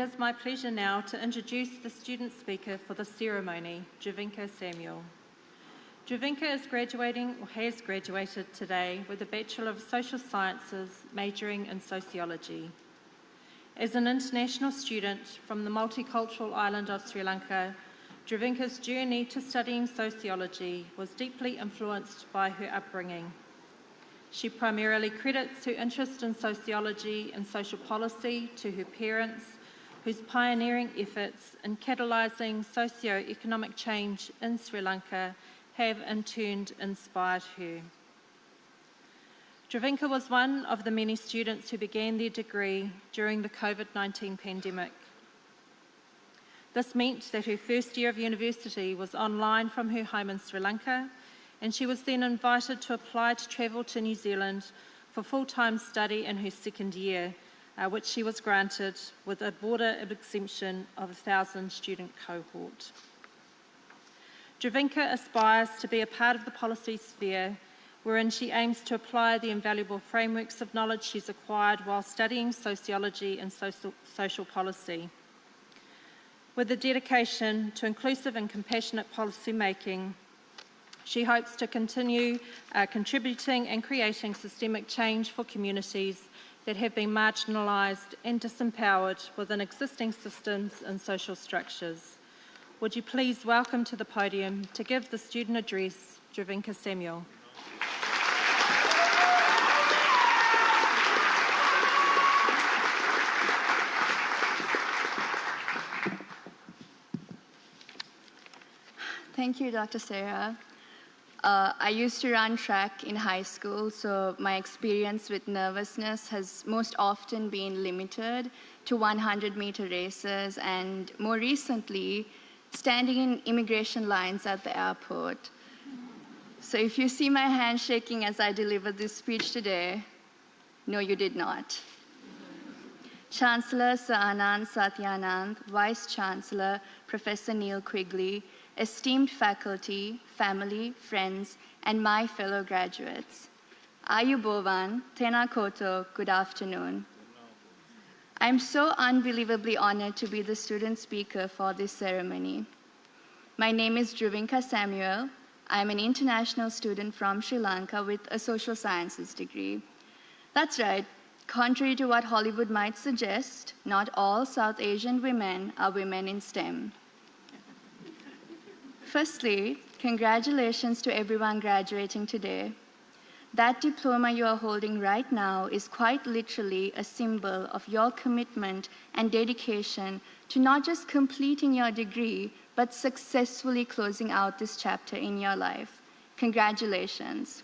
is my pleasure now to introduce the student speaker for the ceremony, Druvinka Samuel. Druvinka is graduating, or has graduated today, with a Bachelor of Social Sciences majoring in Sociology. As an international student from the multicultural island of Sri Lanka, Druvinka's journey to studying sociology was deeply influenced by her upbringing. She primarily credits her interest in sociology and social policy to her parents, whose pioneering efforts in catalysing socio-economic change in Sri Lanka have in turn inspired her. Druvinka was one of the many students who began their degree during the COVID-19 pandemic. This meant that her first year of university was online from her home in Sri Lanka, and she was then invited to apply to travel to New Zealand for full-time study in her second year, which she was granted with a border exemption of a 1,000-student cohort. Druvinka aspires to be a part of the policy sphere wherein she aims to apply the invaluable frameworks of knowledge she's acquired while studying sociology and social policy. With a dedication to inclusive and compassionate policy making, she hopes to continue contributing and creating systemic change for communities that have been marginalised and disempowered within existing systems and social structures. Would you please welcome to the podium to give the student address, Druvinka Samuel. Thank you, Dr. Sarah. I used to run track in high school, so my experience with nervousness has most often been limited to 100-meter races and, more recently, standing in immigration lines at the airport. So if you see my hand shaking as I deliver this speech today, no, you did not. Chancellor Sir Anand Satyanand, Vice Chancellor Professor Neil Quigley, esteemed faculty, family, friends, and my fellow graduates. Ayubovan, Tena Koto, good afternoon. I'm so unbelievably honored to be the student speaker for this ceremony. My name is Druvinka Samuel. I'm an international student from Sri Lanka with a social sciences degree. That's right, contrary to what Hollywood might suggest, not all South Asian women are women in STEM. Firstly, congratulations to everyone graduating today. That diploma you are holding right now is quite literally a symbol of your commitment and dedication to not just completing your degree, but successfully closing out this chapter in your life. Congratulations.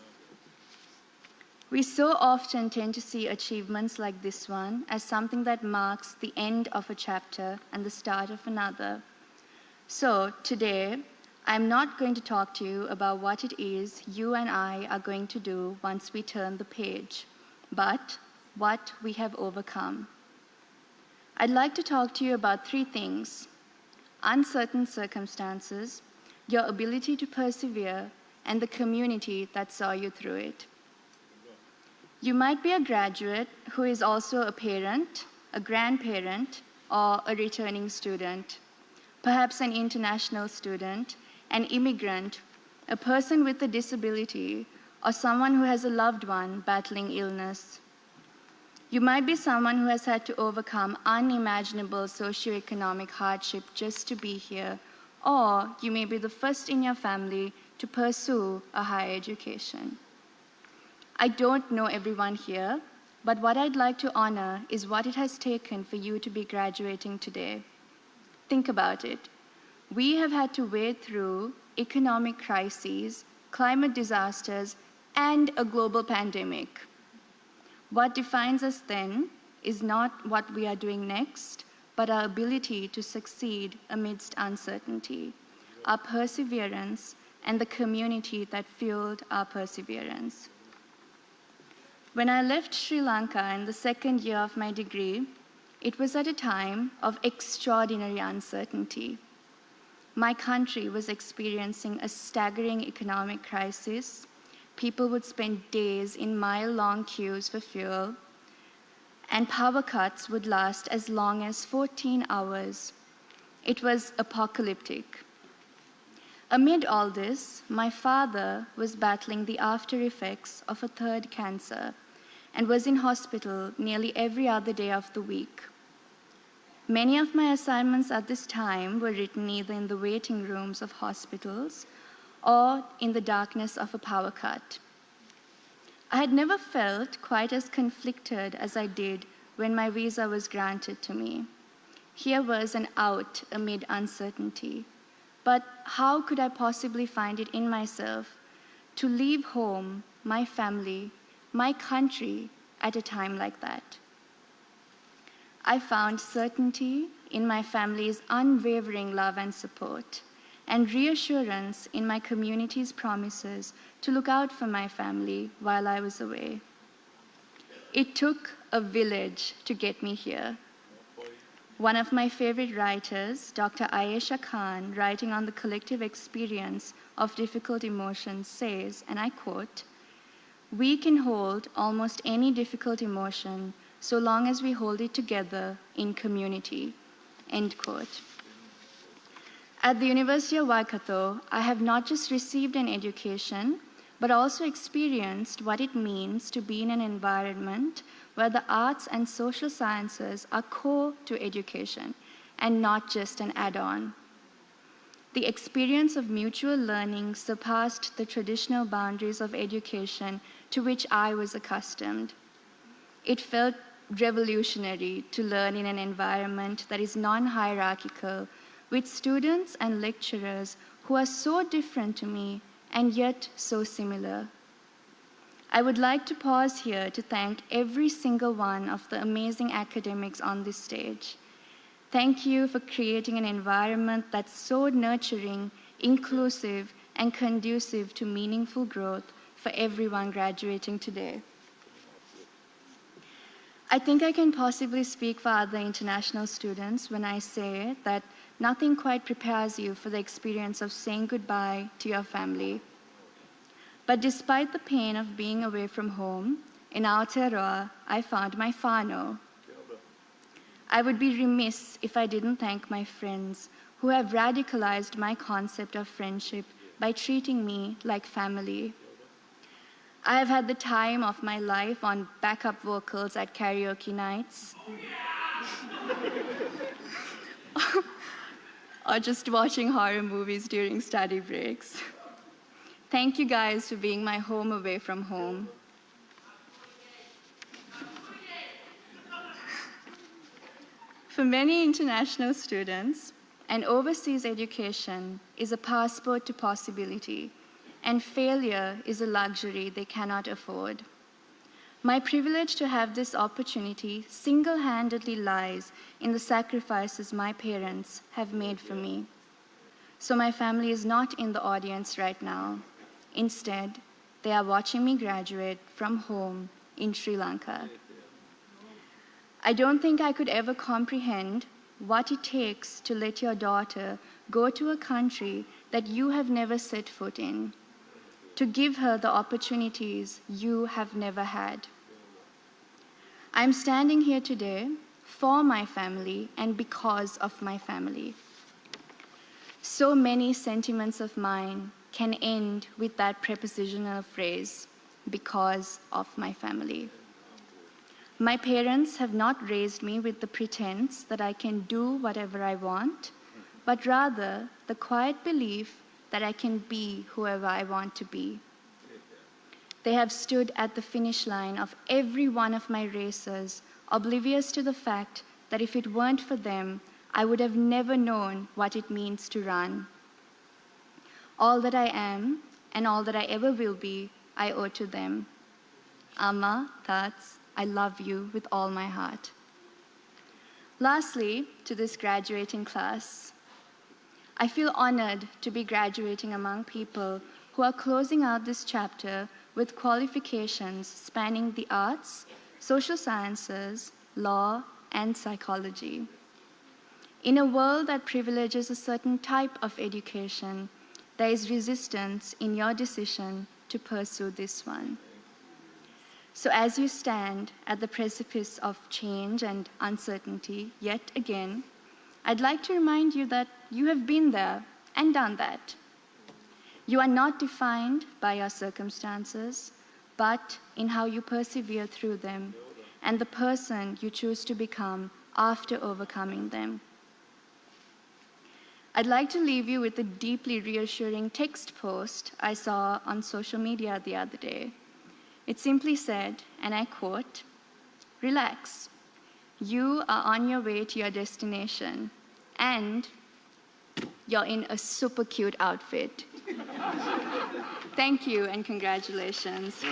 We so often tend to see achievements like this one as something that marks the end of a chapter and the start of another. So today, I'm not going to talk to you about what it is you and I are going to do once we turn the page, but what we have overcome. I'd like to talk to you about three things: uncertain circumstances, your ability to persevere, and the community that saw you through it. You might be a graduate who is also a parent, a grandparent, or a returning student, perhaps an international student, an immigrant, a person with a disability, or someone who has a loved one battling illness. You might be someone who has had to overcome unimaginable socioeconomic hardship just to be here, or you may be the first in your family to pursue a higher education. I don't know everyone here, but what I'd like to honor is what it has taken for you to be graduating today. Think about it. We have had to wade through economic crises, climate disasters, and a global pandemic. What defines us then is not what we are doing next, but our ability to succeed amidst uncertainty, our perseverance, and the community that fueled our perseverance. When I left Sri Lanka in the second year of my degree, it was at a time of extraordinary uncertainty. My country was experiencing a staggering economic crisis. People would spend days in mile-long queues for fuel. and power cuts would last as long as 14 hours. It was apocalyptic. Amid all this, my father was battling the after effects of a third cancer and was in hospital nearly every other day of the week. Many of my assignments at this time were written either in the waiting rooms of hospitals or in the darkness of a power cut. I had never felt quite as conflicted as I did when my visa was granted to me. Here was an out amid uncertainty. But how could I possibly find it in myself to leave home, my family, my country at a time like that? I found certainty in my family's unwavering love and support, and reassurance in my community's promises to look out for my family while I was away. It took a village to get me here. One of my favorite writers, Dr. Ayesha Khan, writing on the collective experience of difficult emotions, says, and I quote, "We can hold almost any difficult emotion so long as we hold it together in community," end quote. At the University of Waikato, I have not just received an education, but also experienced what it means to be in an environment where the arts and social sciences are core to education and not just an add-on. The experience of mutual learning surpassed the traditional boundaries of education to which I was accustomed. It felt revolutionary to learn in an environment that is non-hierarchical, with students and lecturers who are so different to me and yet so similar. I would like to pause here to thank every single one of the amazing academics on this stage. Thank you for creating an environment that's so nurturing, inclusive, and conducive to meaningful growth for everyone graduating today. I think I can possibly speak for other international students when I say that nothing quite prepares you for the experience of saying goodbye to your family. But despite the pain of being away from home, in Aotearoa, I found my whānau. I would be remiss if I didn't thank my friends who have radicalized my concept of friendship by treating me like family. I have had the time of my life on backup vocals at karaoke nights, or just watching horror movies during study breaks. Thank you guys for being my home away from home. For many international students, an overseas education is a passport to possibility, and failure is a luxury they cannot afford. My privilege to have this opportunity single-handedly lies in the sacrifices my parents have made for me. So my family is not in the audience right now. Instead, they are watching me graduate from home in Sri Lanka. I don't think I could ever comprehend what it takes to let your daughter go to a country that you have never set foot in, to give her the opportunities you have never had. I'm standing here today for my family and because of my family. So many sentiments of mine can end with that prepositional phrase, because of my family. My parents have not raised me with the pretense that I can do whatever I want, but rather the quiet belief that I can be whoever I want to be. They have stood at the finish line of every one of my races, oblivious to the fact that if it weren't for them, I would have never known what it means to run. All that I am and all that I ever will be, I owe to them. Amma, Tats, I love you with all my heart. Lastly, to this graduating class, I feel honored to be graduating among people who are closing out this chapter with qualifications spanning the arts, social sciences, law, and psychology. In a world that privileges a certain type of education, there is resistance in your decision to pursue this one. So as you stand at the precipice of change and uncertainty yet again, I'd like to remind you that you have been there and done that. You are not defined by your circumstances, but in how you persevere through them and the person you choose to become after overcoming them. I'd like to leave you with a deeply reassuring text post I saw on social media the other day. It simply said, and I quote, "Relax. You are on your way to your destination, and you're in a super cute outfit." Thank you and congratulations.